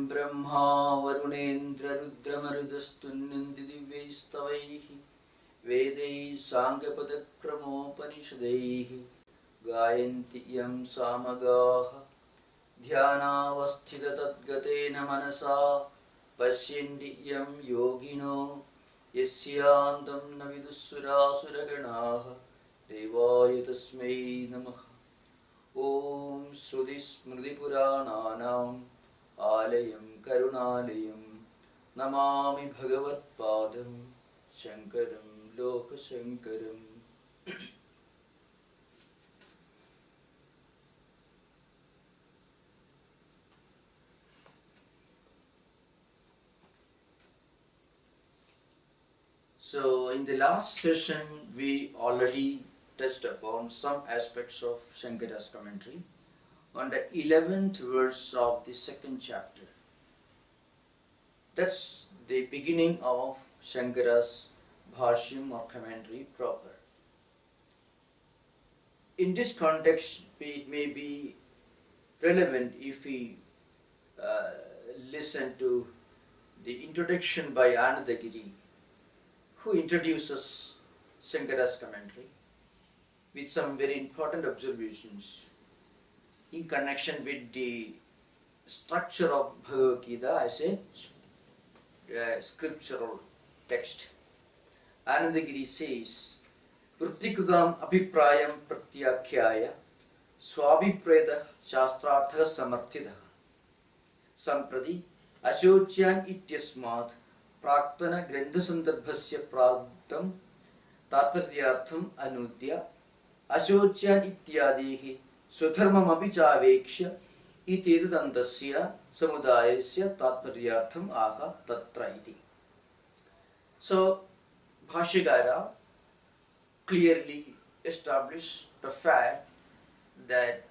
ब्रह्मा वरुणेन्द्र रुद्रमरुदस्तुन्यन्ति दिव्यैस्तवैः वेदैः साङ्ख्यपदक्रमोपनिषदैः गायन्ति यं सामगाः ध्यानावस्थिततद्गतेन मनसा पश्यन्ति यं योगिनो यस्यान्तं न विदुःसुरासुरगणाः देवाय तस्मै नमः। ॐ श्रुतिस्मृतिपुराणानाम् आलयं करुणालयं नमामि भगवत्पादं शङ्करं लोकशङ्करम्। So in the last session we already touched upon some aspects of Shankara's commentary on the 11th verse of the second chapter. That's the beginning of Shankara's Bhashyam or commentary proper. In this context, it may be relevant if we listen to the introduction by Anandagiri, who introduces Shankara's commentary with some very important observations in connection with the structure of Bhagavad Gita as a scriptural text. Anandagiri says, Vrittikudam abhiprayam pratyakhyaya swabhipreda shastrartha samarthita samprati ashocyan ityasmat praktana grandhasandarbhasya pradam tatparyartham anudya ashocyan ityadehi swadharmam abhichaveksha itedadandasya samudayasya tatparyartham aha tatra iti. So, Bhashyagara clearly established the fact that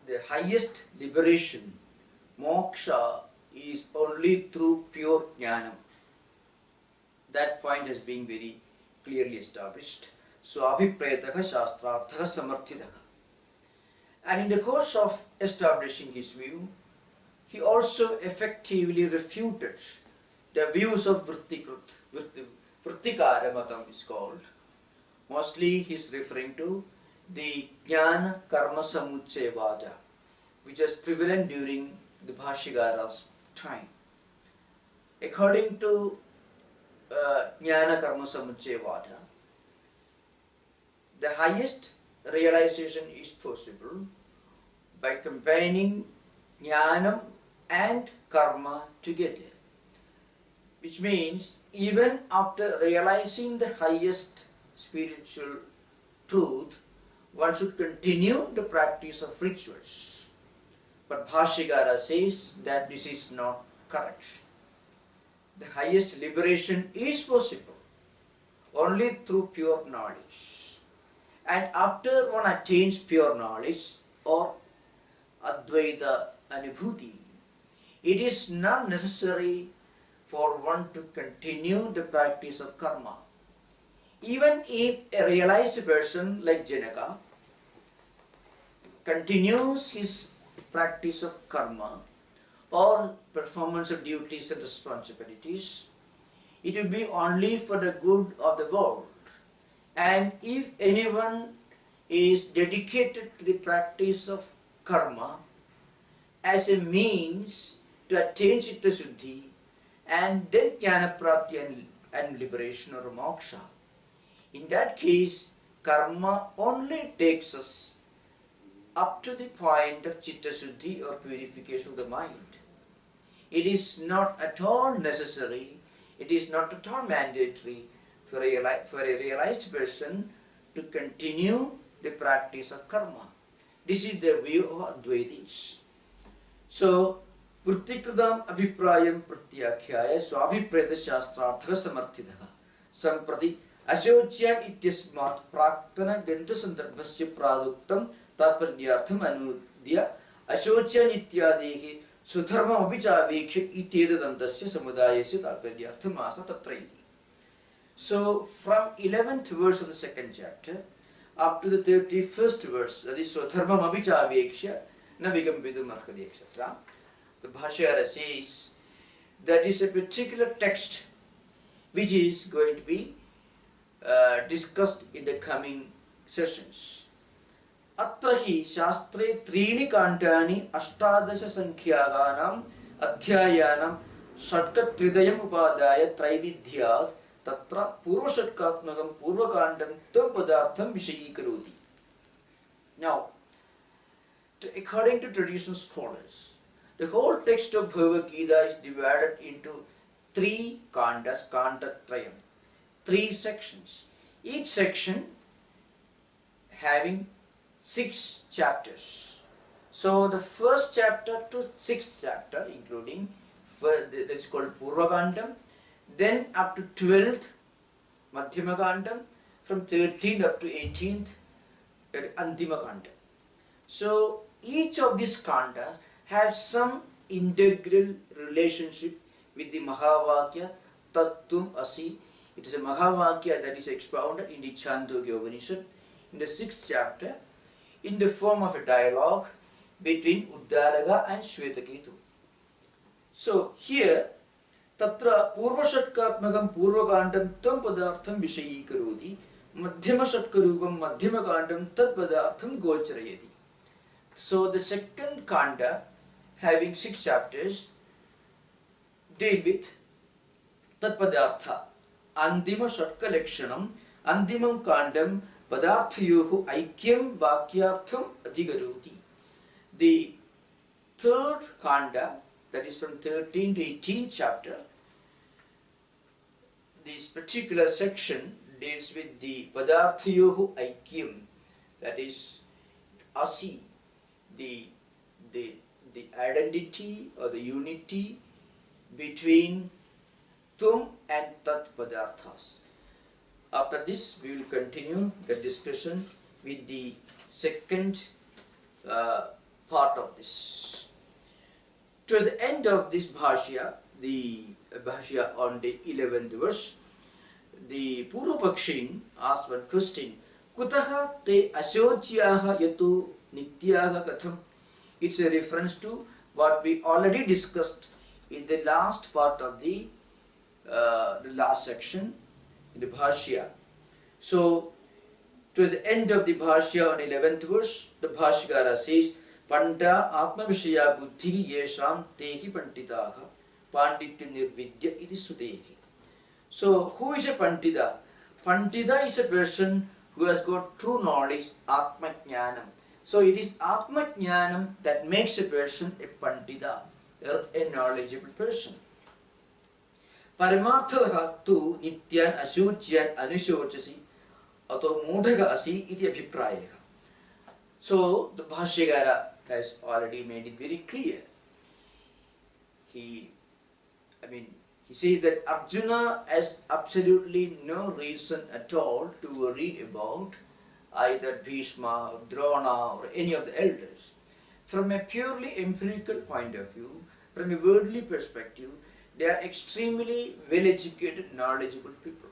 the highest liberation, moksha, is only through pure jnana. That point has been very clearly established. So, abhiprayataha shastrarthaha samarthitaha. And in the course of establishing his view, he also effectively refuted the views of Vrittikara Matam is called. Mostly he is referring to the Jnana Karma Samuccayavada, which was prevalent during the Bhashyagara's time. According to Jnana Karma Samuccayavada, the highest realization is possible by combining Jnanam and Karma together, which means even after realizing the highest spiritual truth, one should continue the practice of rituals. But Bhashyagara says that this is not correct. The highest liberation is possible only through pure knowledge. And after one attains pure knowledge or Advaita Anubhuti, it is not necessary for one to continue the practice of karma. Even if a realized person like Janaka continues his practice of karma or performance of duties and responsibilities, it will be only for the good of the world. And if anyone is dedicated to the practice of karma as a means to attain Chitta Shuddhi and then Jnana Prapti and liberation or moksha, in that case, karma only takes us up to the point of Chitta Shuddhi or purification of the mind. It is not at all necessary, it is not at all mandatory for a realized person to continue the practice of karma. This is the view of Advaitis. So, Vrittikudam abhiprayam pratyakhyaya swabhipreta shastrartha samarthitaha samprati ashocyan ityasmat praktana grandhasandarbhasya praduktam tatparyartham anudya ashocyan ityadehi sudharmam abhichaveksha itedadandasya samudayasya tatparyartham aha tatra iti. So, from 11th verse of the second chapter up to the 31st verse, that is swadharmam abhichaveksha na vigambidum arhadi etc. The Bhashyara says that is a particular text which is going to be discussed in the coming sessions. Atra hi shastre trini kantani ashtadasha sankhyaganam adhyayanam षट्क त्रिदयम् उपादाय त्रैविध्यात् तत्र पूर्वषट्कात्मकं पूर्वकाण्डं तं पदार्थं विषयीकरोति. Now, according to traditional scholars, the whole text of Bhagavad Gita is divided into 3 kandas, kandatrayam, 3 sections. Each section having 6 chapters. So the first chapter to 6th chapter, including that is called Purvakandam, then up to 12th Madhyamakandam, from 13th up to 18th Antimakandam. So each of these kandas have some integral relationship with the Mahavakya Tattvam Asi. It is a Mahavakya that is expounded in the Chandogya Upanishad in the 6th chapter in the form of a dialogue between Uddalaka and Shvetaketu. So here, tatra purvashatkatmakam purvakandam tam padartham vishayīkaroti, madhyamashatkarupam madhyamakandam tad padartham gocharayati. So the second kanda, having 6 chapters, deal with tad padartha, andima shatka lakshanam, andimam kandam padarthayohu aikyam vakyartham adhigaroti. The third kanda, that is from 13 to 18 chapter, this particular section deals with the padarthayohu aikyam, that is asi, the identity or the unity between tum and tat padarthas. After this, we will continue the discussion with the second part of this. Towards the end of this Bhashya, the Bhashya on the 11th verse, the Purvapakshin asked one question, Kutaha te ashocyaha yatu nityaha katham? It's a reference to what we already discussed in the last part of the last section in the Bhashya. So, towards the end of the Bhashya on 11th verse, the Bhashyakara says, Panda Atma Vishaya Buddhi Yesham Tehi Panditaha Panditya Nirvidya Iti Sudehi. So, who is a Pandita? Pandita is a person who has got true knowledge, Atma Jnanam. So, it is Atma Jnanam that makes a person a Pandita, a knowledgeable person. Paramartha tu Nityan Ashuchyan Anishochasi Ato Mudhaga Asi Iti Abhiprayaka. So, the Bhashyakara has already made it very clear. He says that Arjuna has absolutely no reason at all to worry about either Bhishma or Drona or any of the elders. From a purely empirical point of view, from a worldly perspective, they are extremely well-educated, knowledgeable people.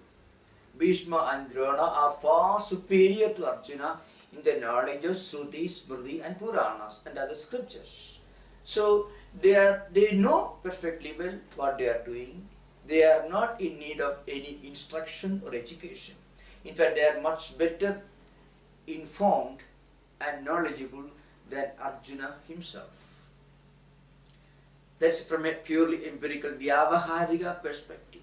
Bhishma and Drona are far superior to Arjuna in the knowledge of Shruti, Smriti and Puranas and other scriptures. So they know perfectly well what they are doing. They are not in need of any instruction or education. In fact, they are much better informed and knowledgeable than Arjuna himself. That's from a purely empirical Vyavaharika perspective.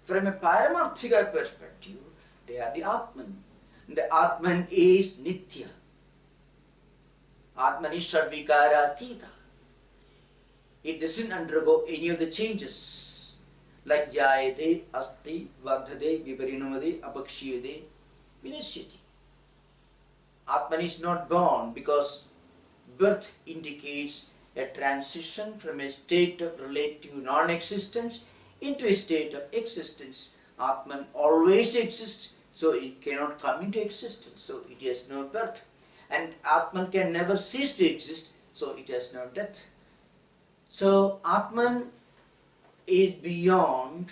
From a Paramarthika perspective, they are the Atman. The Atman is Nitya. Atman is Sarvikara Atita. It doesn't undergo any of the changes like Jayate, Asti, Vardhate, Viparinamade, Apakshiyade, Vinashyati. Atman is not born because birth indicates a transition from a state of relative non-existence into a state of existence. Atman always exists, so it cannot come into existence, so it has no birth. And Atman can never cease to exist, so it has no death. So Atman is beyond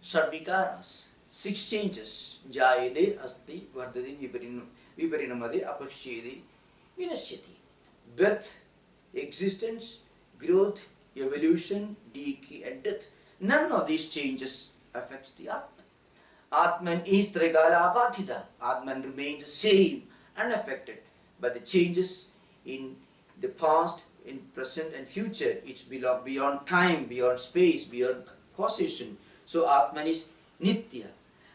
Sarvikaras, 6 changes. Jayade, Asti, Vardhati, Viparinamade, Apakshiyade, Vinashyati. Birth, existence, growth, evolution, decay and death. none of these changes affects the Atman. Atman is Trigala Apatita. Atman remains the same, unaffected by the changes in the past, in present and future. It's beyond time, beyond space, beyond causation. So Atman is Nitya.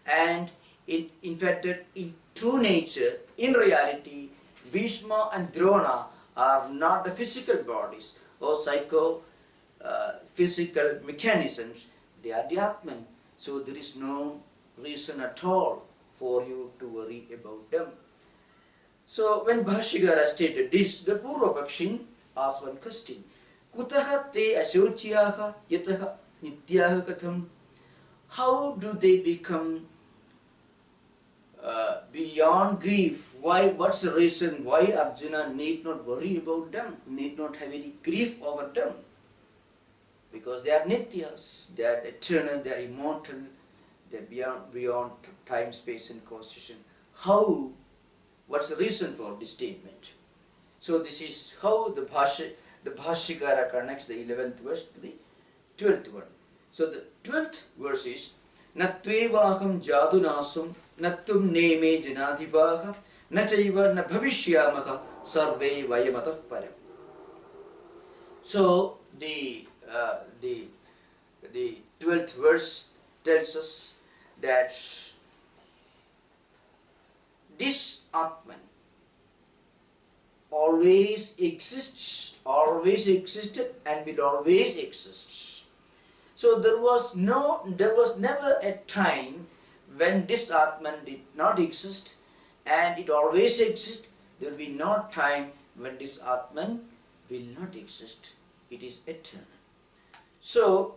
And in fact, in true nature, in reality, Bhishma and Drona are not the physical bodies or physical mechanisms. They are the Atman. So there is no reason at all for you to worry about them. So when Bhashyakara stated this, the Purva Pakshin asked one question. Kutaha te ashochyaha yataha nityaha katham? How do they become beyond grief? Why? What's the reason why Arjuna need not worry about them, need not have any grief over them? Because they are nityas, they are eternal, they are immortal, they are beyond time, space and causation. How? What's the reason for this statement? So this is how the Bhashyakara connects the 11th verse to the 12th one. So the 12th verse is Natvevaham jadunasum nattum neme janadhipaha nachaiva na bhavishyamaha sarve vayamatah param. So the 12th verse tells us that this Atman always exists, always existed and will always exist. So there was never a time when this Atman did not exist, and it always exists. There will be no time when this Atman will not exist. It is eternal. So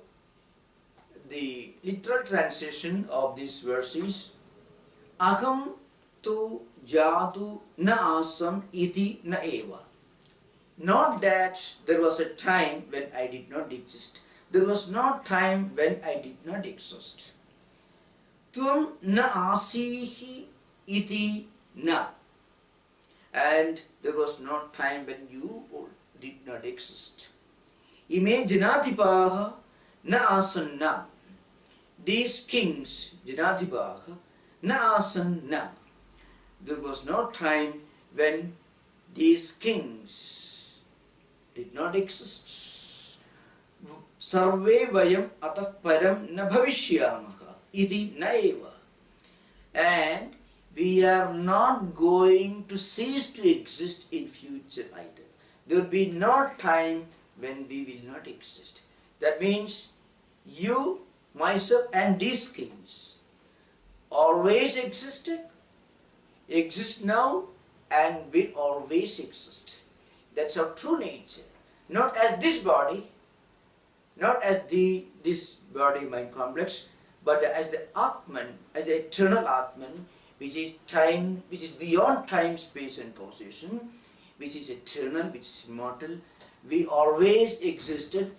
the literal translation of this verse is Aham tu jatu na asam iti na eva. Not that there was a time when I did not exist. There was no time when I did not exist. Tvam na asihi iti na. And there was no time when you did not exist. Ime janadhipaha na asanna. These kings, janadhipaha, na asanna. There was no time when these kings did not exist. Sarve vayam atah param na bhavishyamaha iti naeva. And we are not going to cease to exist in future either. There will be no time when we will not exist. That means you, myself and these kings always existed, exist now and will always exist. That's our true nature. Not as this body, not as this body mind complex, but as the Atman, as the eternal Atman, which is time, which is beyond time, space and causation, which is eternal, which is immortal. We always existed,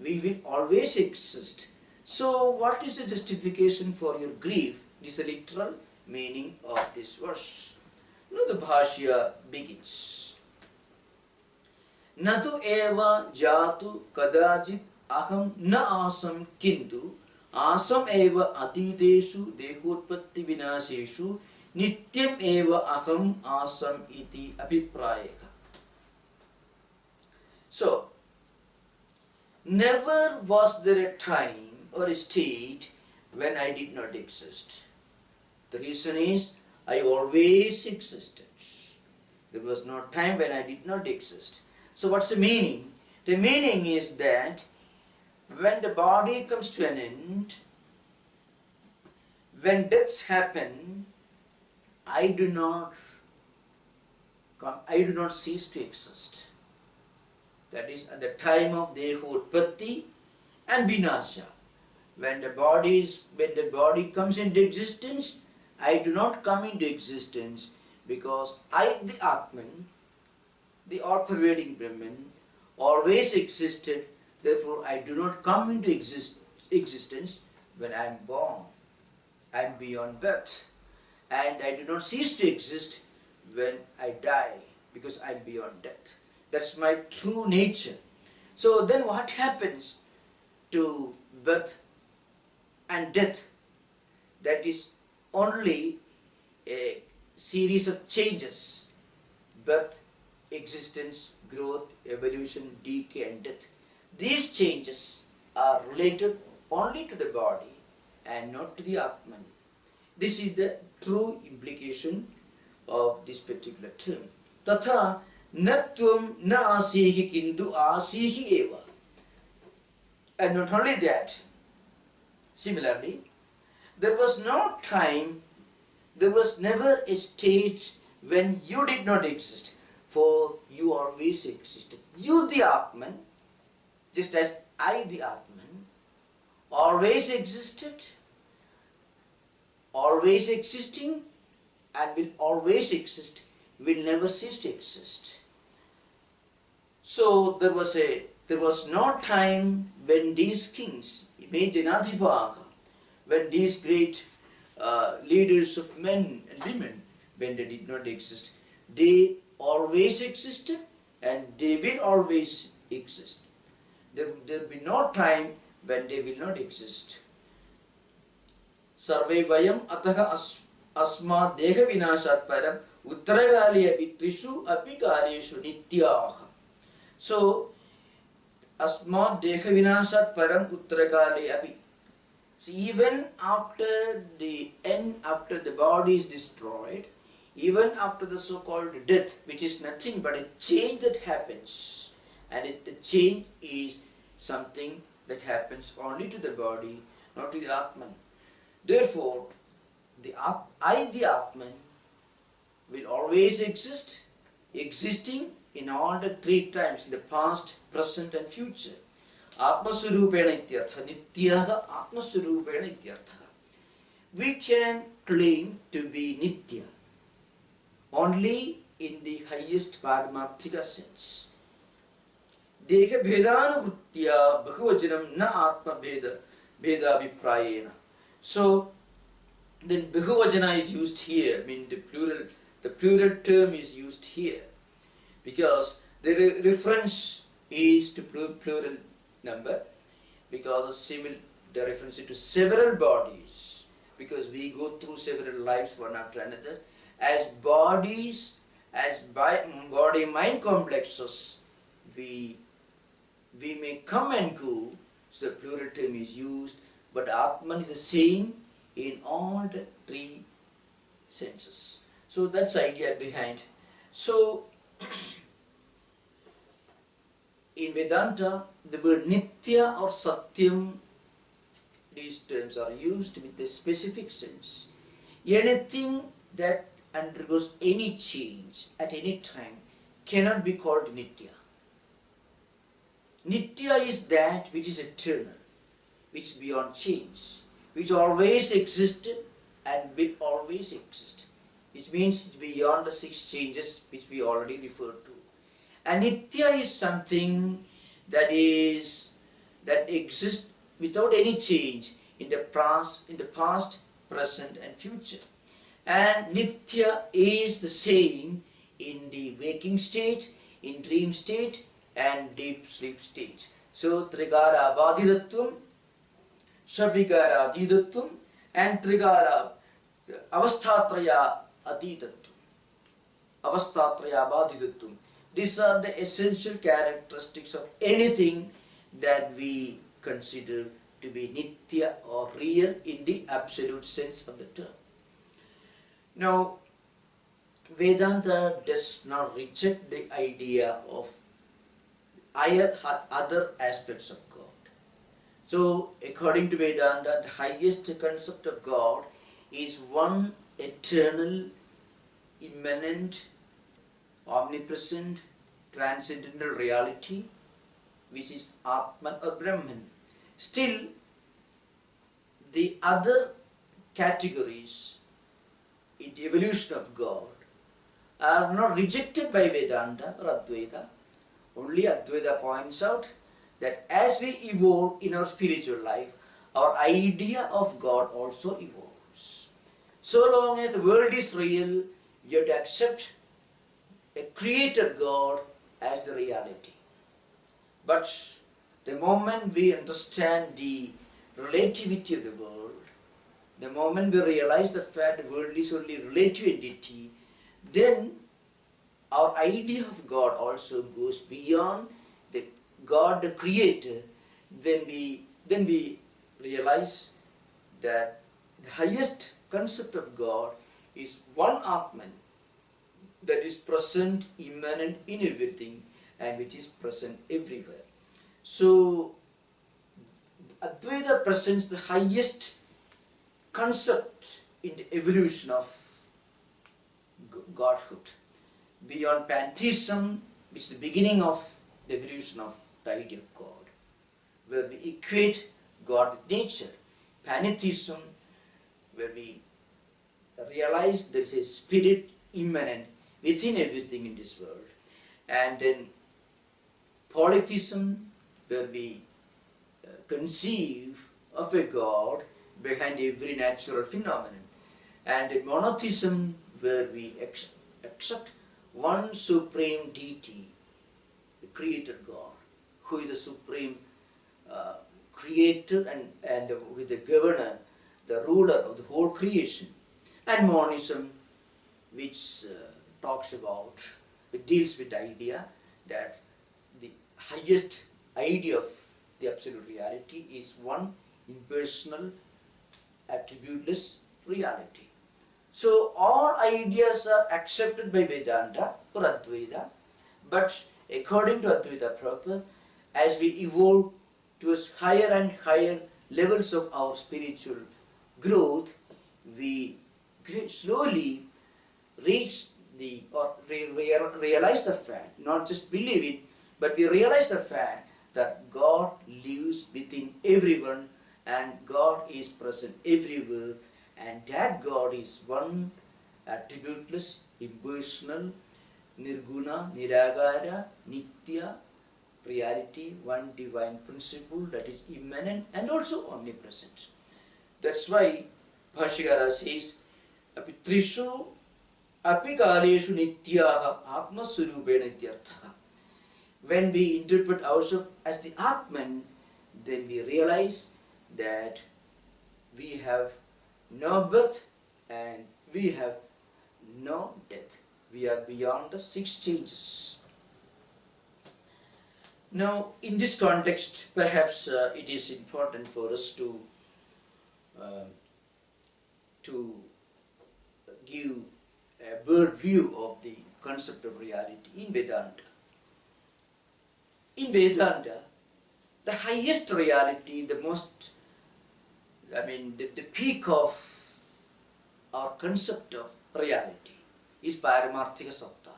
we will always exist. So what is the justification for your grief? This is the literal meaning of this verse. Now the Bhashya begins. Natu eva jatu kadajit aham na asam kintu asam eva atiteshu dehotpatti vinaseshu nityam eva aham asam iti abhiprayaka. So, never was there a time or a state when I did not exist. The reason is, I always existed. There was no time when I did not exist. So what's the meaning? The meaning is that when the body comes to an end, when deaths happen, I do not cease to exist. That is at the time of Dehotpatti and Vinasha. When the body comes into existence, I do not come into existence because I, the Atman, the all-pervading Brahman, always existed. Therefore, I do not come into existence when I am born. I am beyond birth. And I do not cease to exist when I die because I am beyond death. That's my true nature. So then what happens to birth and death, that is only a series of changes: birth, existence, growth, evolution, decay and death. These changes are related only to the body and not to the Atman. This is the true implication of this particular term. Tatha natvam na asihi kintu asihi eva. And not only that, similarly, there was no time, there was never a stage when you did not exist, for you always existed. You the Atman, just as I the Atman, always existed, always existing, and will always exist, will never cease to exist. So there was no time when these kings, Imaginatibhaga, when these great leaders of men and women, when they did not exist. They always existed and they will always exist. There will be no time when they will not exist. Sarve vayam ataha asma deha vinashat param uttaragaliya vitrishu apikareshu nityaha. So, asma deha vinashat param uttaragaliya api. So even after the end, after the body is destroyed, even after the so-called death, which is nothing but a change that happens, and the change is something that happens only to the body, not to the Atman. Therefore, the Atman, will always exist, existing in all the three times, in the past, present and future. Atmaswarupena ityartha, nityaha atmaswarupena ityartha. We can claim to be nitya only in the highest paramarthika sense. Deha bhedanuvritya bhagavajanam na atma bheda viprayena. So then bhagavajana is used here, I mean the plural term is used here, because the reference is to plural number, because the reference to several bodies, because we go through several lives one after another, as bodies, as body-mind complexes, we may come and go, so the plural term is used, but Atman is the same in all the three senses. So that's the idea behind. So in Vedanta, the word Nitya or Satyam, these terms are used with a specific sense. Anything that undergoes any change at any time cannot be called Nitya. Nitya is that which is eternal, which is beyond change, which always existed and will always exist, which means it's beyond the six changes which we already referred to. And Nitya is something that exists without any change in the past, present and future. And Nitya is the same in the waking state, in dream state and deep sleep state. So Trigara Badhidatvam, Shavigara Adidatvam and Trigara Avasthatraya Adidatvam. Avasthatraya Badhidatvam. These are the essential characteristics of anything that we consider to be Nitya or real in the absolute sense of the term. Now, Vedanta does not reject the idea of other aspects of God. So, according to Vedanta, the highest concept of God is one eternal, immanent, omnipresent, transcendental reality, which is Atman or Brahman. Still, the other categories in the evolution of God are not rejected by Vedanta or Advaita. Only Advaita points out that as we evolve in our spiritual life, our idea of God also evolves. So long as the world is real, you have to accept a creator God as the reality. But the moment we understand the relativity of the world, the moment we realize the fact the world is only relative entity, then our idea of God also goes beyond the God, the Creator. Then we realize that the highest concept of God is one Atman that is present, immanent in everything, and which is present everywhere. So Advaita presents the highest concept in the evolution of Godhood. Beyond pantheism, which is the beginning of the evolution of the idea of God, where we equate God with nature. Pantheism, where we realize there is a spirit immanent within everything in this world. And then polytheism, where we conceive of a God behind every natural phenomenon. And a monotheism, where we accept one supreme deity, the Creator God, who is the supreme creator and who is the governor, the ruler of the whole creation. And monism, which talks about, it deals with the idea that the highest idea of the absolute reality is one impersonal, attributeless reality. So all ideas are accepted by Vedanta or Advaita, but according to Advaita proper, as we evolve towards higher and higher levels of our spiritual growth, we slowly reach the, or realize the fact, not just believe it, but we realize the fact that God lives within everyone and God is present everywhere, and that God is one attributeless, impersonal, nirguna, niragara, nitya, reality, one divine principle that is immanent and also omnipresent. That's why Bhashyakara says, Apitrishu apikaleshu nityaha atma surubena ityartha. When we interpret ourselves as the Atman, then we realize that we have no birth and we have no death. We are beyond the six changes. Now, in this context, perhaps it is important for us to give a bird view of the concept of reality in Vedanta. In Vedanta, the highest reality, the most, the peak of our concept of reality is Paramarthika Satta.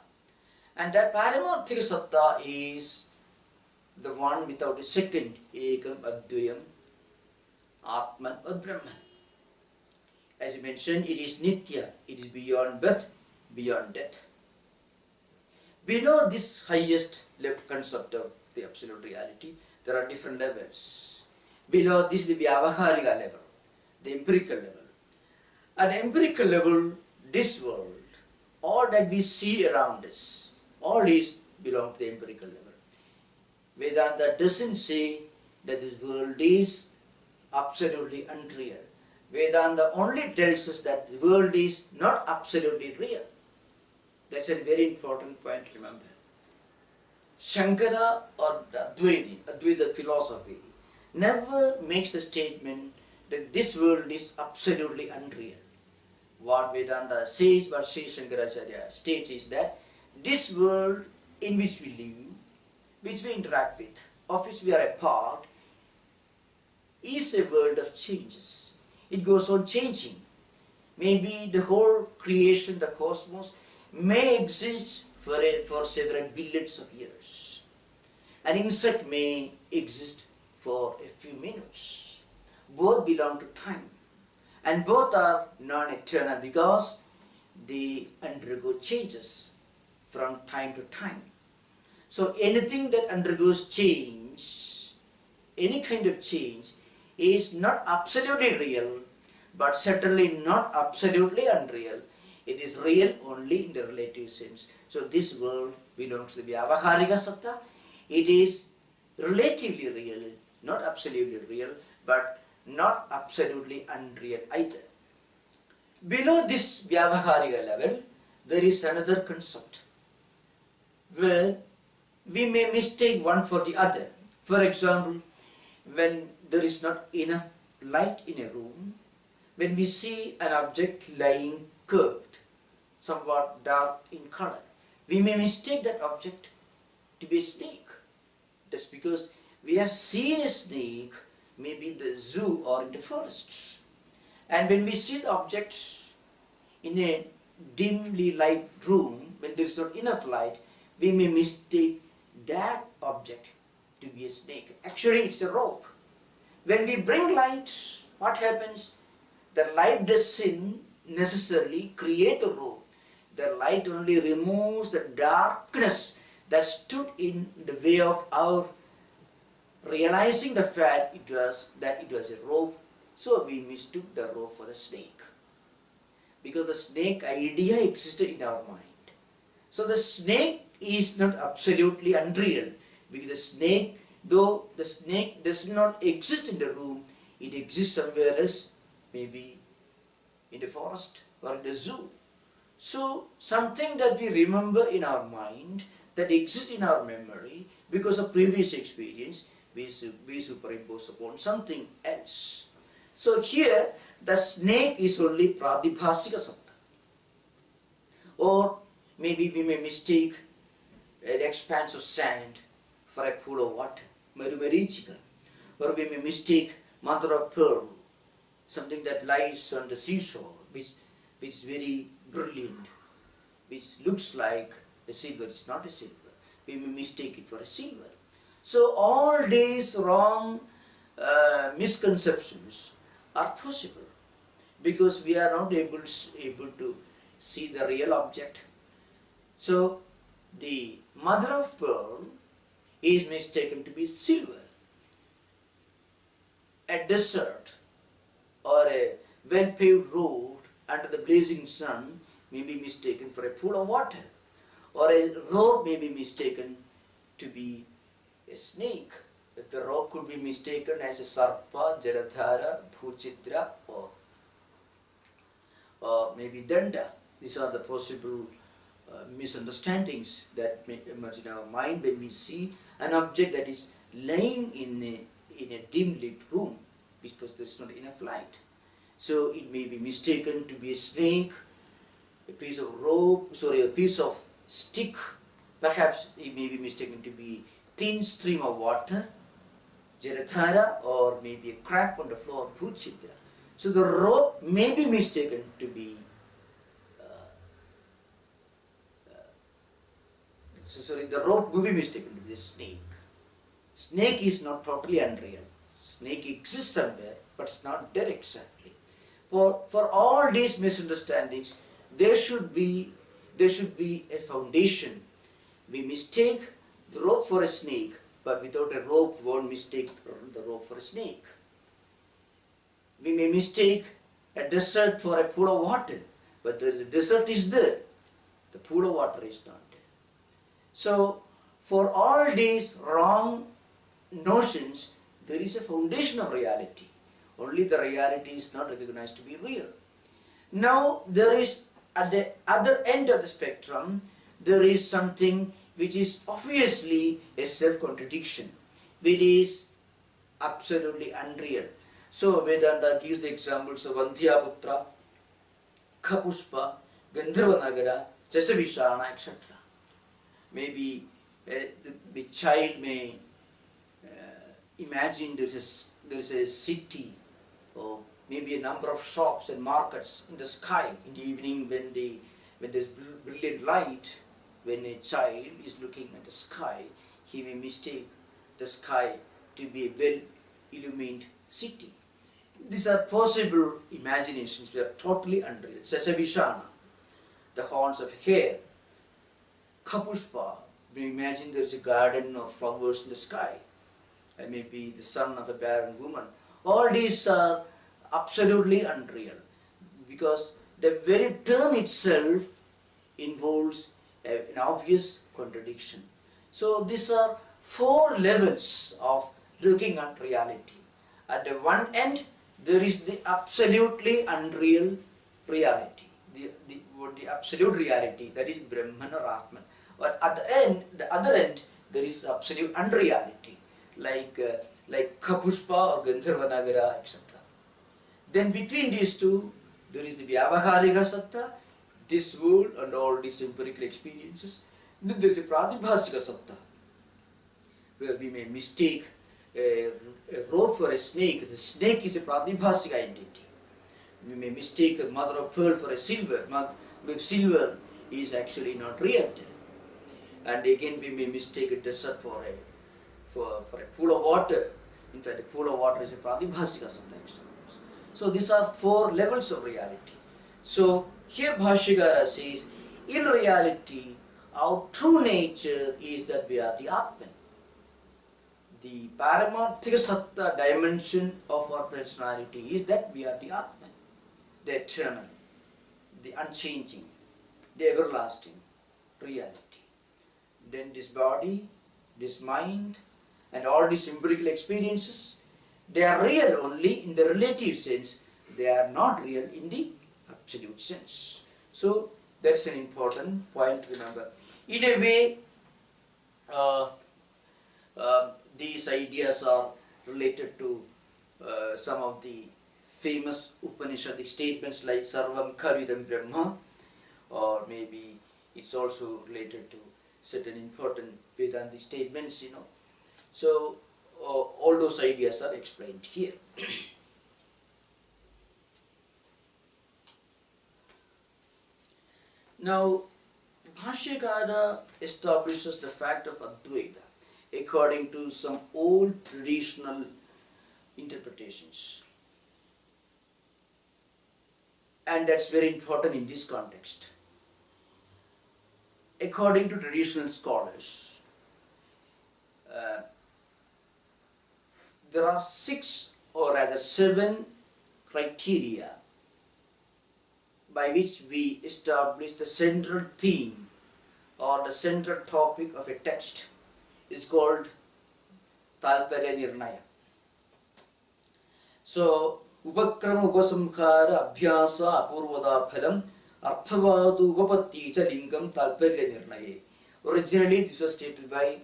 And that Paramarthika Satta is the one without a second, Ekam Advayam, Atman or Brahman. As I mentioned, it is Nitya, it is beyond birth, beyond death. Below this highest concept of the absolute reality, there are different levels. Below this, the Vyavaharika level, the empirical level. At the empirical level, this world, all that we see around us, all these belong to the empirical level. Vedanta doesn't say that this world is absolutely unreal. Vedanta only tells us that the world is not absolutely real. That's a very important point to remember. Shankara or Advaita philosophy never makes a statement that this world is absolutely unreal. What Vedanta says, what Sri Shankaracharya states is that this world in which we live, which we interact with, of which we are a part, is a world of changes. It goes on changing. Maybe the whole creation, the cosmos, may exist for several billions of years. An insect may exist for a few minutes. Both belong to time. And both are non-eternal because they undergo changes from time to time. So anything that undergoes change, any kind of change, is not absolutely real, but certainly not absolutely unreal. It is real only in the relative sense. So this world belongs to the Vyavaharika Satta. It is relatively real, not absolutely real, but not absolutely unreal either. Below this Vyavaharika level, there is another concept where we may mistake one for the other. For example, when there is not enough light in a room, when we see an object lying curved, somewhat dark in color, we may mistake that object to be a snake. That's because we have seen a snake maybe in the zoo or in the forests. And when we see the object in a dimly light room, when there is not enough light, we may mistake that object to be a snake. Actually, it's a rope. When we bring light, what happens? The light doesn't necessarily create the rope. The light only removes the darkness that stood in the way of our realizing the fact that it was a rope. So we mistook the rope for the snake, because the snake idea existed in our mind. So the snake is not absolutely unreal, because the snake, though the snake does not exist in the room, it exists somewhere else, maybe in the forest or in the zoo. So something that we remember in our mind, that exists in our memory because of previous experience, we superimpose upon something else. So here the snake is only pradibhasika sabda. Or maybe we may mistake an expanse of sand for a pool of water, marumarichika. Or we may mistake mother of pearl, something that lies on the seashore, which is very brilliant, which looks like a silver. It's not a silver. We may mistake it for a silver. So all these wrong misconceptions are possible, because we are not able to see the real object. So the mother of pearl is mistaken to be silver. A desert or a well-paved road under the blazing sun may be mistaken for a pool of water, or a rope may be mistaken to be a snake. The rope could be mistaken as a sarpa, jaladhara, bhuchitra, or maybe danda. These are the possible misunderstandings that may emerge in our mind when we see an object that is lying in a dim lit room, because there is not enough light. So it may be mistaken to be a snake, a piece of rope, a piece of stick. Perhaps it may be mistaken to be thin stream of water, jaladhara, or maybe a crack on the floor, bhuchitra. So the rope may be mistaken to be the rope will be mistaken to be a snake. Snake is not totally unreal. Snake exists somewhere, but it's not there exactly. For all these misunderstandings, there should be a foundation. We mistake the rope for a snake, but without a rope, we won't mistake the rope for a snake. We may mistake a desert for a pool of water, but the desert is there. The pool of water is not there. So, for all these wrong notions, there is a foundation of reality. Only the reality is not recognized to be real. Now, there is, at the other end of the spectrum, there is something which is obviously a self-contradiction, which is absolutely unreal. So Vedanta gives the examples of Vandhyaputra, Kapuspa, Gandharvanagara, Jasavishana, etc. Maybe the child may imagine there is a city, or maybe a number of shops and markets in the sky in the evening when there is brilliant light. When a child is looking at the sky, he may mistake the sky to be a well-illumined city. These are possible imaginations which are totally unreal. Sasavishana, the horns of hare. Kapuspa, we imagine there is a garden of flowers in the sky. And maybe the son of a barren woman. All these are absolutely unreal, because the very term itself involves an obvious contradiction. So these are four levels of looking at reality. At the one end, there is the absolutely unreal reality, the absolute reality, that is Brahman or Atman. But at the other end, there is absolute unreality, like Kapushpa or Gandharvanagara, etc. Then between these two, there is the Vyavaharika Satta, this world and all these empirical experiences. Then there is a Pratibhasika Satta, where we may mistake a rope for a snake. The snake is a Pratibhasika entity. We may mistake a mother of pearl for a silver, but silver is actually not real. And again we may mistake a desert for a pool of water. In fact, a pool of water is a Pratibhasika sometimes. So these are four levels of reality. So here Bhashyakara says, in reality, our true nature is that we are the Atman. The Paramarthika Satta dimension of our personality is that we are the Atman, the eternal, the unchanging, the everlasting reality. Then this body, this mind, and all these empirical experiences, they are real only in the relative sense. They are not real in the absolute sense. So that's an important point to remember. In a way, these ideas are related to some of the famous Upanishadic statements like Sarvam Khalvidam Brahma, or maybe it's also related to certain important Vedantic statements, So all those ideas are explained here. Now, Bhashyakara establishes the fact of Advaita according to some old traditional interpretations. And that's very important in this context. According to traditional scholars, there are 6 or rather 7 criteria by which we establish the central theme or the central topic of a text. Is called Talparya Nirnaya. So, Upakrama Upasamkhara Abhyasa Apurvada Phalam Arthavadu Upapatti Cha Lingam Talparya Nirnaya. Originally this was stated by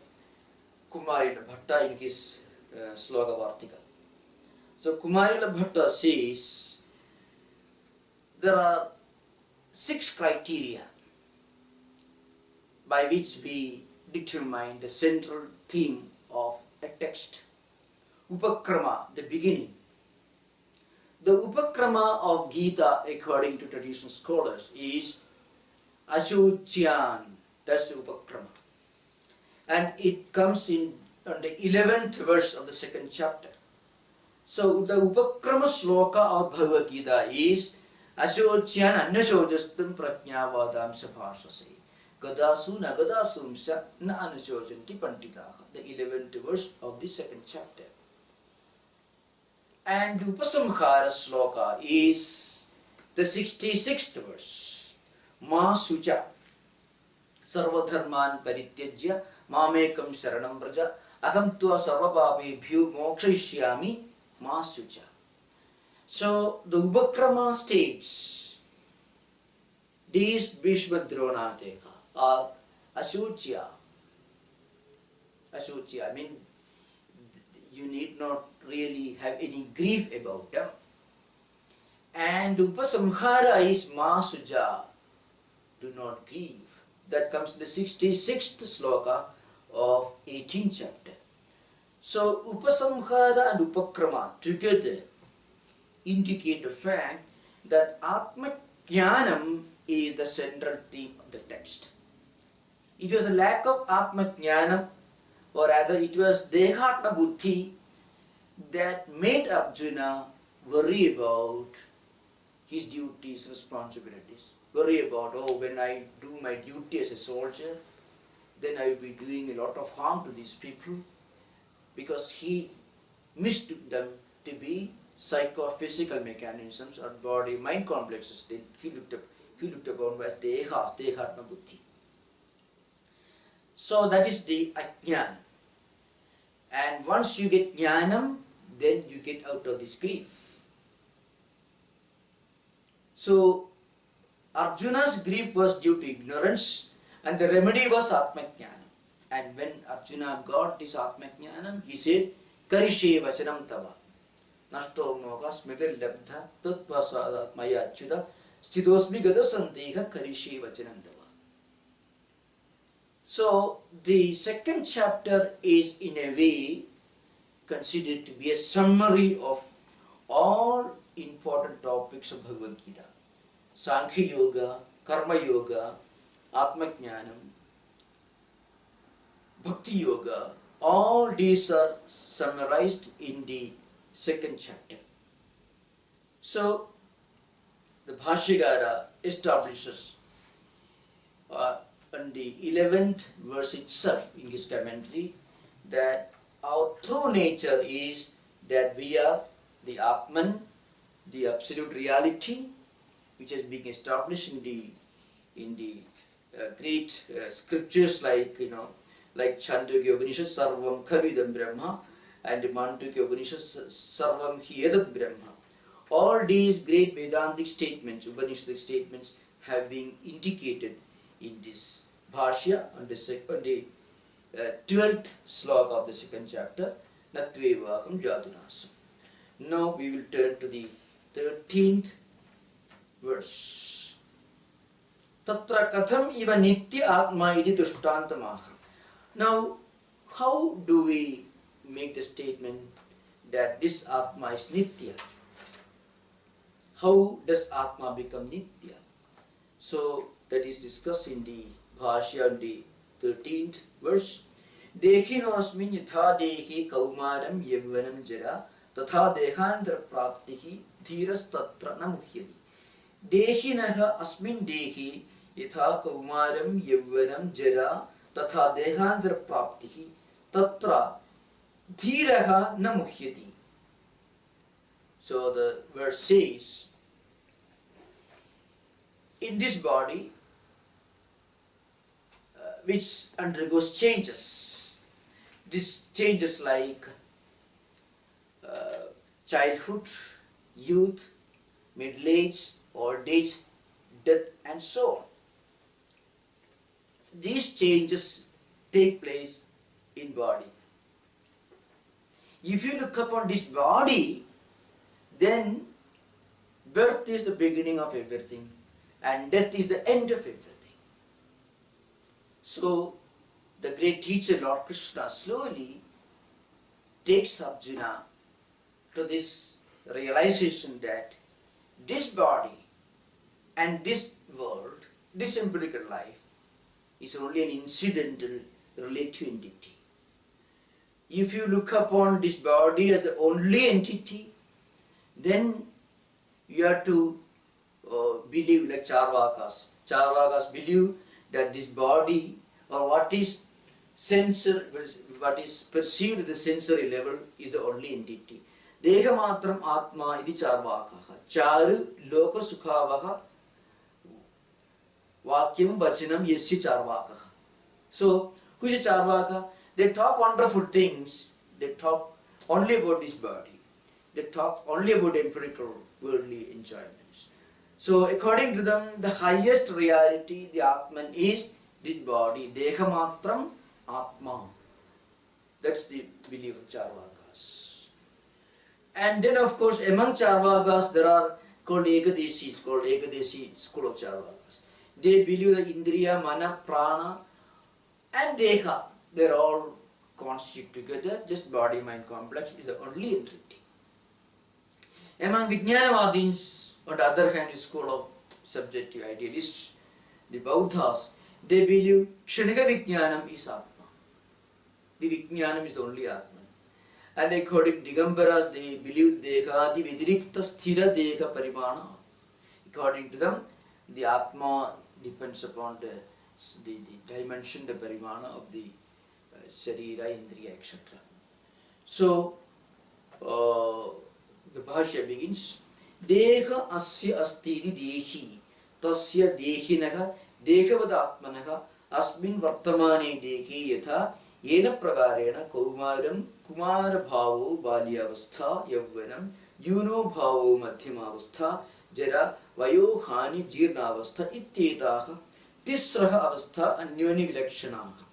Kumarila Bhatta in his Sloka Vartika. So Kumarila Bhatta says there are 6 criteria by which we determine the central theme of a text. Upakrama, the beginning. The Upakrama of Gita, according to traditional scholars, is Ashuchyan. That's the Upakrama. And it comes in on the 11th verse of the 2nd chapter. So the Upakrama Sloka of Bhagavad Gita is Ashochyan Annashojastam Prajnavadam Sabhasase. Gadasu na gadasumsa na anuchojanti panditaha. The 11th verse of the 2nd chapter. And Upasamkhara Sloka is the 66th verse. Ma sucha sarvadharman parityajya mamekam sharanam braja aham tva sarvapapebhyo mokshishyami ma sucha. So the Upakrama states these Bhishma Dronateka are Ashuchya. Ashuchya, I mean, you need not really have any grief about them. And Upasamhara is Ma Suja, do not grieve. That comes in the 66th sloka of 18th chapter. So Upasamhara and Upakrama together indicate the fact that Atma Jnanam is the central theme of the text. It was a lack of Atma Jnanam, or rather it was Dehatma Buddhi, that made Arjuna worry about his duties, responsibilities. Worry about, oh, when I do my duty as a soldier, then I will be doing a lot of harm to these people, because he mistook them to be psychophysical mechanisms or body-mind complexes. Then he looked upon as Dehatma Buddhi. So that is the Ajnana. And once you get Jnanam, then you get out of this grief. So Arjuna's grief was due to ignorance, and the remedy was Atmajnanam. And when Arjuna got this Atmajnanam, he said, Karishe Vachanam Tava. Nashto Moha Smritir Labdha Tatvasadat Maya Chuda Stidosmi Gada Sandeha Karishe Vachanam Tava. So the second chapter is in a way considered to be a summary of all important topics of Bhagavad Gita. Sankhya Yoga, Karma Yoga, Atmajnanam, Bhakti Yoga, all these are summarized in the second chapter. So, the Bhashyagara establishes on the 11th verse itself in his commentary that our true nature is that we are the Atman, the absolute reality, which has been established in the great scriptures like Chandogya Upanishad, Sarvam Khavidam Brahma, and the Mandukya Upanishad, Sarvam Hi Etat Brahma. All these great Vedantic statements, Upanishadic statements, have been indicated in this Bhashya on the 12th sloka of the second chapter, Natvevaham Jadunasam. Now we will turn to the 13th verse. Tatra katham iva nitya atma iti drishtantamaha. Now, how do we make the statement that this atma is nitya? How does atma become nitya? So, that is discussed in the Bhashya in the 13th verse. Dehinosmin yatha dehi kaumaram yavvanam jara tatha dehandra praptihi dhiras tatra namuhyati. Dehinaha asmin dehi yatha kaumaram yavvanam jara tatha dehandra praptihi tatra dhiraha namuhyati. So the verse says, in this body which undergoes changes, these changes like childhood, youth, middle age, old age, death, and so on. These changes take place in body. If you look upon this body, then birth is the beginning of everything and death is the end of everything. So the great teacher Lord Krishna slowly takes Arjuna to this realization that this body and this world, this empirical life, is only an incidental relative entity. If you look upon this body as the only entity, then you have to believe like Charvakas. Charvakas believe that this body or what is perceived at the sensory level is the only entity. Dehamatram Atma iti Charvakaha. Charu Loka Sukhavaka Vakyam Vachanam Yasya Charvakaha. So, who is a Charvaka? They talk wonderful things. They talk only about this body. They talk only about empirical worldly enjoyments. So, according to them, the highest reality, the Atman, is this body. Dehamatram Atma. That's the belief of Charvakas. And then, of course, among Charvakas, there are called Ekadesi school of Charvakas. They believe that Indriya, Mana, Prana, and Deha, they're all constitute together. Just body mind complex is the only entity. Among Vijnanavadins, on the other hand, is school of subjective idealists, the Bauddhas, they believe Kshanika Vijnanam is Atma. The Vijnanam is the only Atman. And according to Digambaras, they believe Dekadi Vidirikta Sthira Deka Parimana. According to them, the Atma depends upon the dimension, the Parimana of the Sharira, Indriya, etc. So, the Bhashya begins, Deha asya astidi dehi, tasya dehinaha, dehavat atmanaha, asmin vartamane dehi yatha, yena prakarena kaumaram, kumara bhavo balyavastha, yavvanam, yuno bhavo madhyamavastha, jara vayo hani jirnavastha ityetaha tisraha avastha anyoni vilakshanaha.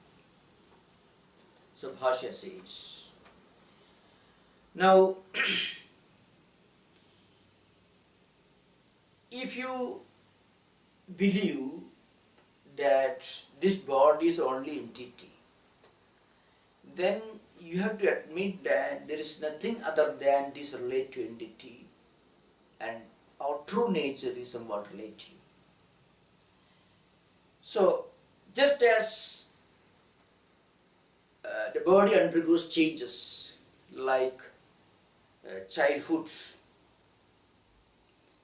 So Bhashya says. Now, if you believe that this body is only entity, then you have to admit that there is nothing other than this relative entity, and our true nature is somewhat relative. So, just as the body undergoes changes like childhood,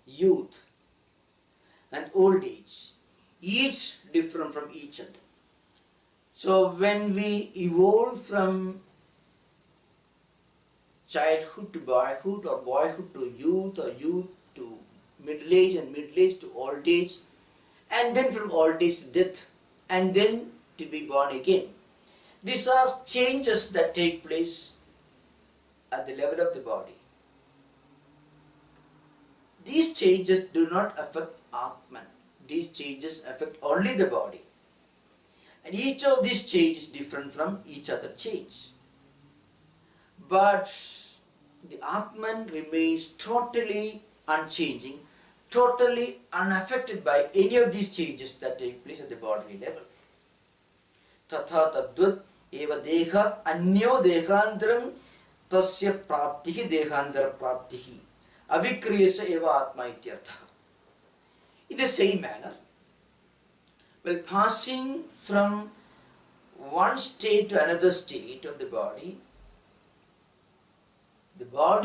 youth, and old age, each different from each other. So when we evolve from childhood to boyhood, or boyhood to youth, or youth to middle age, and middle age to old age, and then from old age to death, and then to be born again, these are changes that take place at the level of the body. These changes do not affect Atman. These changes affect only the body. And each of these changes is different from each other change. But the Atman remains totally unchanging, totally unaffected by any of these changes that take place at the bodily level. Tatha tadvat eva dehat anyo dehantaram tasya praptihi dehantara praptihi avikriyasa eva atma ityartha. In the same manner, while passing from one state to another state of the body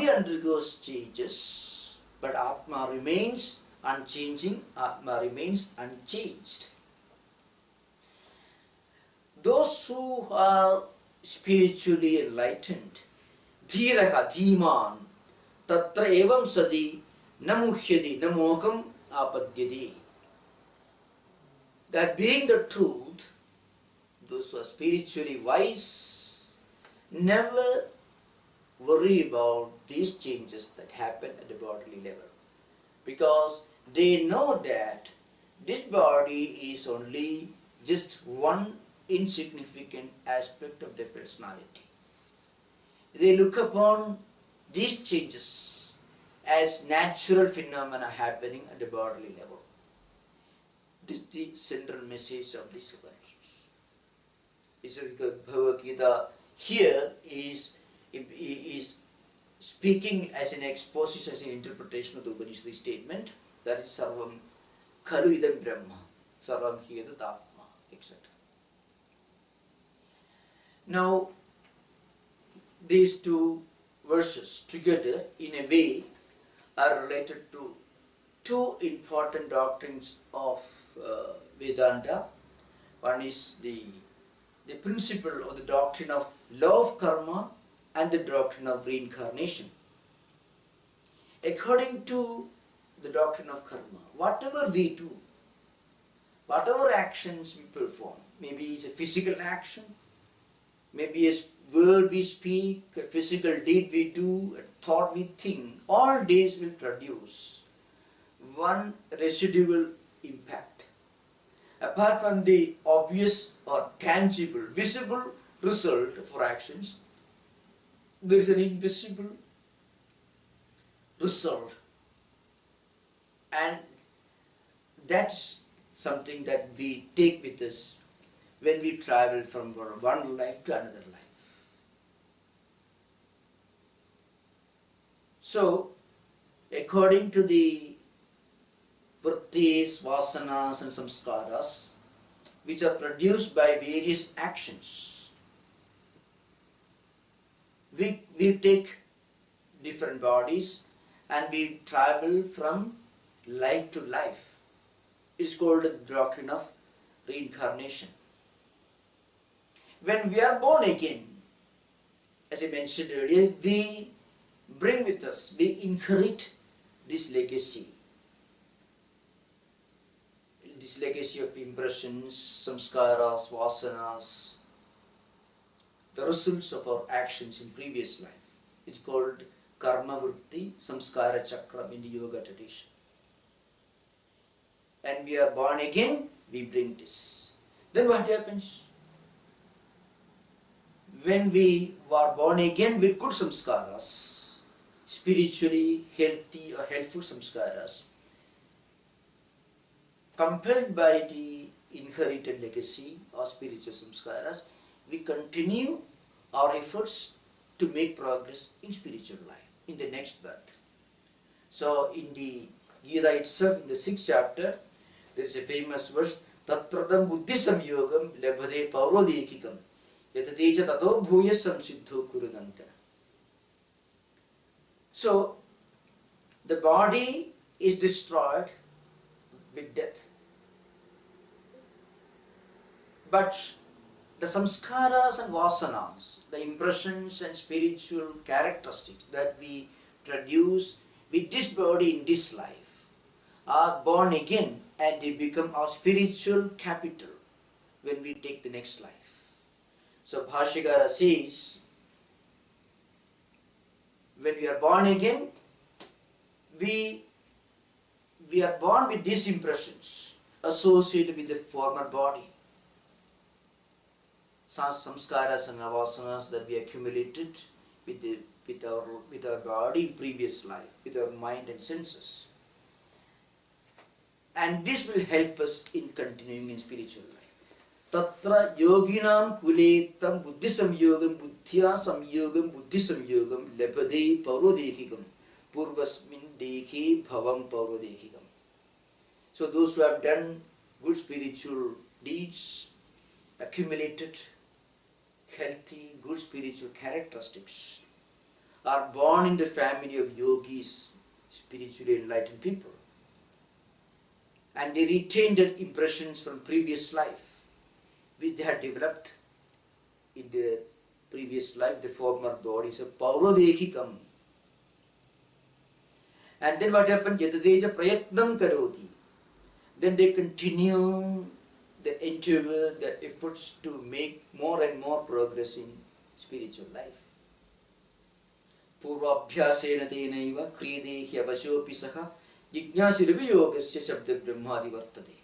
undergoes changes, but Atma remains unchanging, Atma remains unchanged. Those who are spiritually enlightened, dhiraha dhiman, tatra evam sadi, namuhyadi, namoham apadyadi. That being the truth, those who are spiritually wise never worry about these changes that happen at the bodily level, because they know that this body is only just one insignificant aspect of their personality. They look upon these changes as natural phenomena happening at the bodily level. This is the central message of these Upanishads. It's because Bhagavad Gita here is speaking as an exposition, as an interpretation of the Upanishad statement, that is Sarvam Khalu Idam Brahma, Sarvam Hyedat Atma, etc. Now, these two verses together, in a way, are related to two important doctrines of Vedanta. One is the principle or the doctrine of law of karma and the doctrine of reincarnation. According to the doctrine of karma, whatever we do, whatever actions we perform, maybe it's a physical action, maybe a word we speak, a physical deed we do, a thought we think, all these will produce one residual impact. Apart from the obvious or tangible, visible result for actions, there is an invisible result, and that's something that we take with us when we travel from one life to another life. So, according to the vrittis, vasanas and samskaras, which are produced by various actions, we take different bodies and we travel from life to life. It's called the doctrine of reincarnation. When we are born again, as I mentioned earlier, we bring with us, we inherit this legacy of impressions, samskaras, vasanas, the results of our actions in previous life. It's called karma vritti, Shankaracharya in the yoga tradition. and we are born again, we bring this. Then what happens? When we were born again with good samskaras, spiritually healthy or helpful samskaras, compelled by the inherited legacy or spiritual samskaras, we continue our efforts to make progress in spiritual life, in the next birth. So in the Gita itself, in the 6th chapter, there is a famous verse, Tatradam buddhi samyogam labhade paurodekikam yatadeja tato bhuya samsiddho kurunantana. So the body is destroyed with death. But the samskaras and vasanas, the impressions and spiritual characteristics that we produce with this body in this life, are born again and they become our spiritual capital when we take the next life. So Bhashyakara says, when we are born again, we are born with these impressions associated with the former body. Samskaras and vasanas that we accumulated with our body in previous life, with our mind and senses. And this will help us in continuing in spiritual life. Tatra yoginam kuletam buddhi samyogam buddhya samyogam buddhi samyogam labhade paurodekikam purvasmin dekhe bhavam paurodekikam. So those who have done good spiritual deeds, accumulated healthy, good spiritual characteristics, are born in the family of yogis, spiritually enlightened people. And they retain their impressions from previous life, which they had developed in their previous life, the former bodies of paurodekikam. And then what happened? Yatadeja prayatnam karoti. Then they continue the endeavor, the efforts to make more and more progress in spiritual life. Purvabhyasena tenaiva kriyadehi avasyopi saha jignasiravi yogasya shabda brahmadi vartate.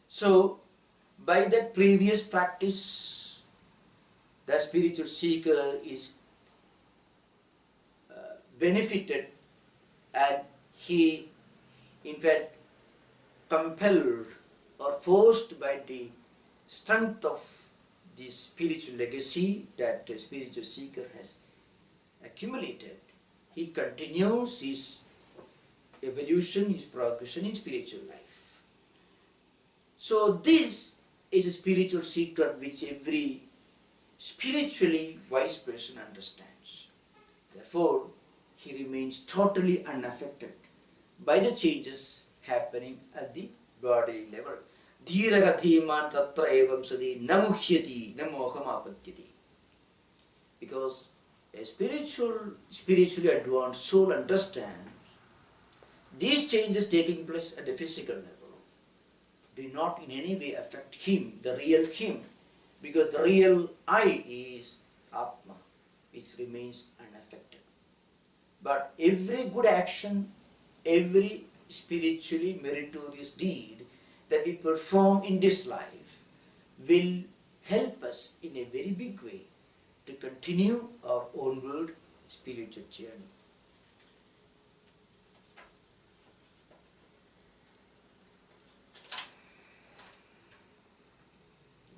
So, by that previous practice, the spiritual seeker is benefited, and he, in fact, compelled or forced by the strength of the spiritual legacy that the spiritual seeker has accumulated, he continues his evolution, his progression in spiritual life. So this is a spiritual secret which every spiritually wise person understands. Therefore, he remains totally unaffected by the changes happening at the body level. Dhiraga dhiman tatra evam sadi namuhyati namohamapatyati. Because a spiritually advanced soul understands these changes taking place at the physical level do not in any way affect him, the real him, because the real I is Atma, which remains unaffected. But every good action, every spiritually meritorious deed that we perform in this life will help us in a very big way to continue our onward spiritual journey.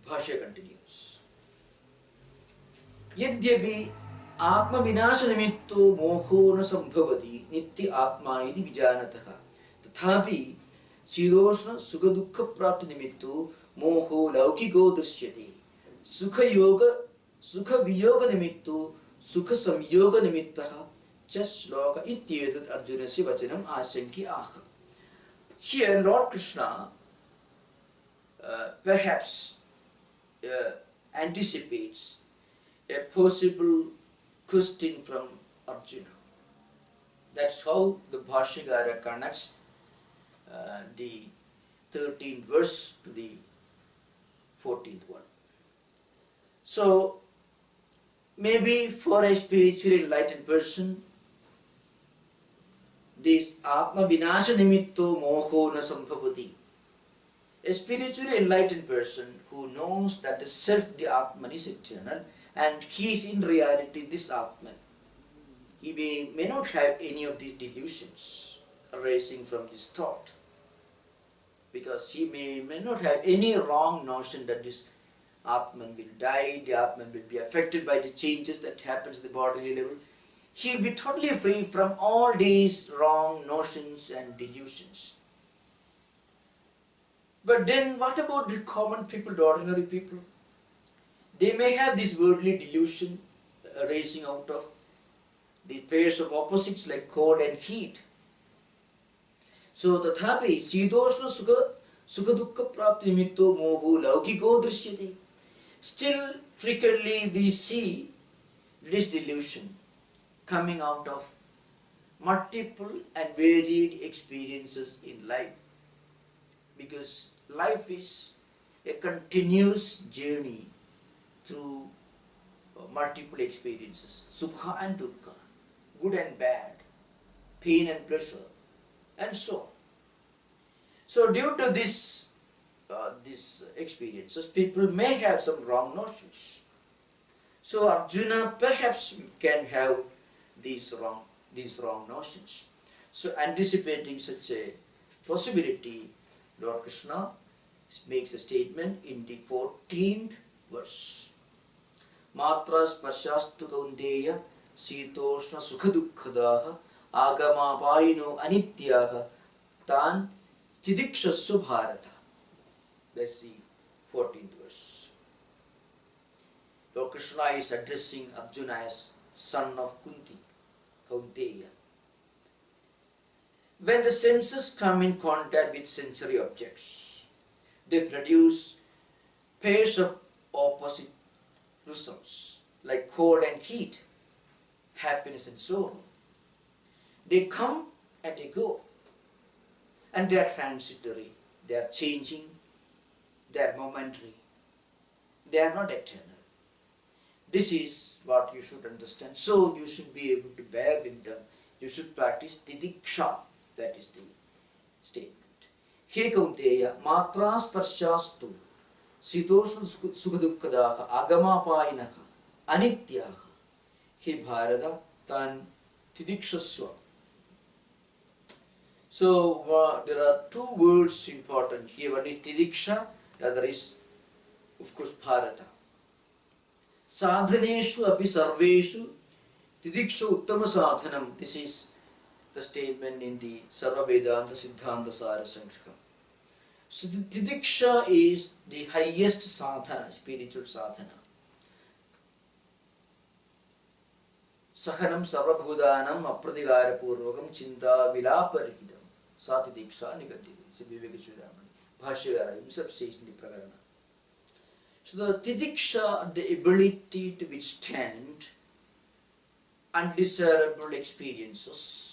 Bhashya continues. Yadyapi atma vinasha nimitto moho na sambhavati nitya atma iti vijanataha tathapi shiroshna sukha dukkha prapti nimitto moho laukiko drishyate sukha viyoga nimitto sukha samyoga nimittaha cha shloka ityetat arjunasya vachanam asanki aha. Here Lord Krishna perhaps anticipates a possible question from Arjuna. That's how the Bhashyakara connects the 13th verse to the 14th one. So, maybe for a spiritually enlightened person, this Atma Vinasha Nimitto Moho Na Sambhavati. A spiritually enlightened person who knows that the self, the Atman, is eternal and he is in reality this Atman. He may not have any of these delusions arising from this thought, because he may not have any wrong notion that this Atman will die, the Atman will be affected by the changes that happens at the bodily level. He will be totally free from all these wrong notions and delusions. But then what about the common people, the ordinary people? They may have this worldly delusion arising out of the pairs of opposites like cold and heat. So tathapi sidoshna sukha dukkha prapti nimitto mohu laukiko drishyate. Still frequently we see this delusion coming out of multiple and varied experiences in life. Because life is a continuous journey through multiple experiences, sukha and dukkha, good and bad, pain and pleasure, and so on. So due to these experiences, people may have some wrong notions. So Arjuna perhaps can have these wrong notions. So anticipating such a possibility, Lord Krishna makes a statement in the 14th verse. Matra spashastu kaunteya sitoshna sukhadukkadaha agamapayino anityaha tan tidikshassu bharata. That's the 14th verse. Lord Krishna is addressing Arjuna as son of Kunti, Kaunteya. When the senses come in contact with sensory objects, they produce pairs of opposite results, like cold and heat, happiness and sorrow. They come and they go, and they are transitory, they are changing, they are momentary, they are not eternal. This is what you should understand. So you should be able to bear with them. You should practice tidiksha. That is the statement. He Kaunteya matras parshastu sitoshna sukhadukkadaha agamapayinaha anityaha he Bharata tan tidikshaswa. So there are two words important here. One is tidiksha, the other is of course Bharata. Sadhaneshu api sarveshu tidiksha uttama sadhanam. This is the statement in the Sarva Vedanta Siddhanta Sara Sangraham. So the tidiksha is the highest sadhana, spiritual sadhana. Sahanam sarvabhudanam apradigara purvakam chinta vilaparihidam sa tidiksha nigati. It's a Vivekachudamani. Bhashya himself says in the Prakarana. So the tidiksha, the ability to withstand undesirable experiences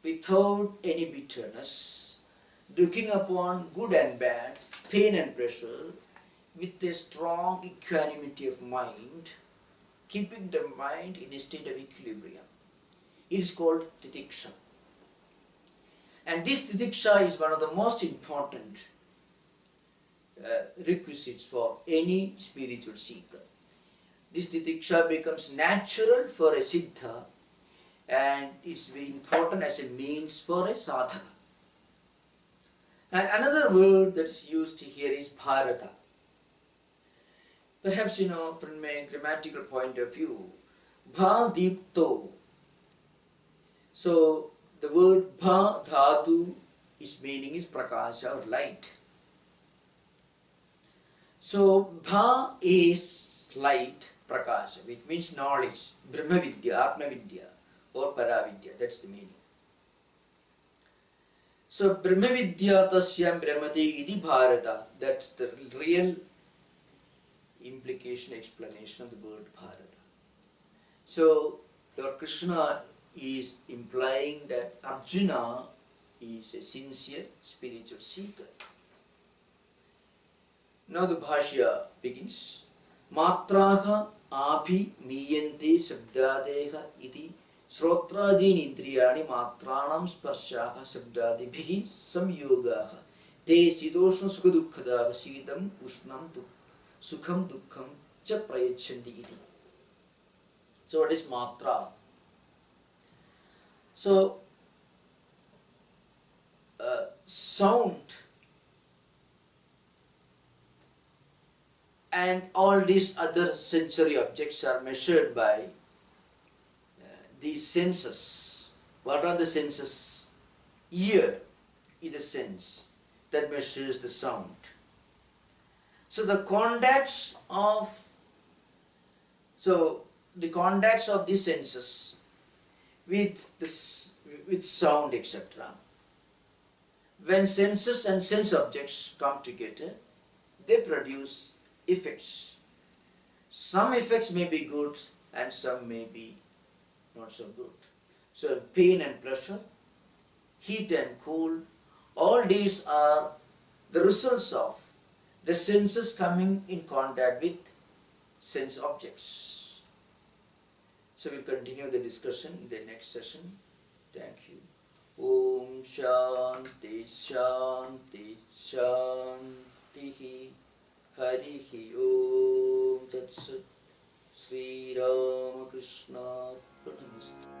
without any bitterness, looking upon good and bad, pain and pleasure, with a strong equanimity of mind, keeping the mind in a state of equilibrium. It is called tidiksha. And this tidiksha is one of the most important requisites for any spiritual seeker. This tidiksha becomes natural for a siddha, and it's very important as a means for a sadhana. And another word that is used here is Bharata. Perhaps, from a grammatical point of view, Bha Deepto. So the word Bha Dhatu, its meaning is Prakasha or light. So Bha is light, Prakasha, which means knowledge, Brahma Vidya, Atma Vidya, or Paravidya, that's the meaning. So Brahma Vidya Tasyam Brahmati Iti Bharata, that's the real implication, explanation of the word Bharata. So Lord Krishna is implying that Arjuna is a sincere spiritual seeker. Now the Bhashya begins. Matraha abhi miyante sabdadeha iti Srotraadini indriyani matranam sparshaha sabdadibhi samyogaha te sidoshna sukhadukkadaha sidam ushnam sukham dukkham cha prayachanti iti. So what is matra? So sound and all these other sensory objects are measured by these senses. What are the senses? Ear is a sense that measures the sound. So the contacts of these senses with sound, etc. When senses and sense objects come together, they produce effects. Some effects may be good and some may be not so good. So pain and pleasure, heat and cool, all these are the results of the senses coming in contact with sense objects. So we'll continue the discussion in the next session. Thank you. Om Shanti Shanti Shanti Harihi Om Tat Sat Sri Ramakrishna Pranamastu.